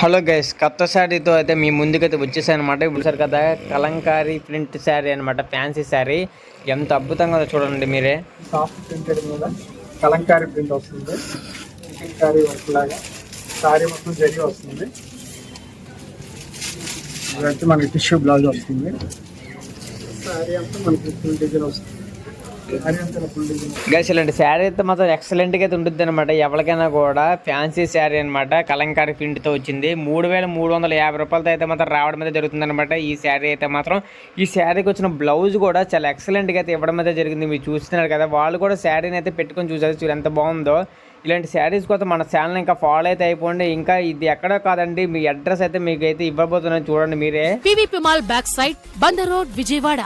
Hello guys, కొత్త శారీతో అయితే మీ ముందుకైతే వచ్చేసాయి అనమాట. ఇప్పుడు సార్ కదా కలంకారీ ప్రింట్ శారీ అనమాట, ఫ్యాన్సీ శారీ. ఎంత అద్భుతంగా ఉందో చూడండి మీరే. సాఫ్ట్ ప్రింటెడ్ మీద కలంకారీ ప్రింట్ వస్తుంది, కలంకారీ వర్క్ లాగా శారీ మొత్తం జరిగి వస్తుంది. ఇదైతే మనకి టిష్యూ బ్లౌజ్ వస్తుంది. శారీ అంతా మనకి ఫుల్ డిజైన్ వస్తుంది. గైస్ ఇలాంటి శారీ అయితే మాత్రం ఎక్సలెంట్గా అయితే ఉంటుంది అనమాట. ఎవరికైనా కూడా ఫ్యాన్సీ శారీ అనమాట, కలంకారీ ప్రింట్తో వచ్చింది. 3,350 రూపాయలతో అయితే మాత్రం రావడం అయితే జరుగుతుంది అనమాట. ఈ శారీ అయితే మాత్రం ఈ శారీకి వచ్చిన బ్లౌజ్ కూడా చాలా ఎక్సలెంట్గా అయితే ఇవ్వడం అయితే జరిగింది. మీరు చూస్తున్నారు కదా, వాళ్ళు కూడా శారీని అయితే పెట్టుకొని చూసారు. చూడు ఎంత బాగుందో. ఇలాంటి శారీస్ కోసం మన ఛానల్ ఇంకా ఫాలో అయితే అయిపోండి. ఇంకా ఇది ఎక్కడో కాదండి, మీ అడ్రస్ అయితే మీకు అయితే ఇవ్వబోతున్నాను, చూడండి మీరే. PVP mall back side Bandar road, Vijayawada.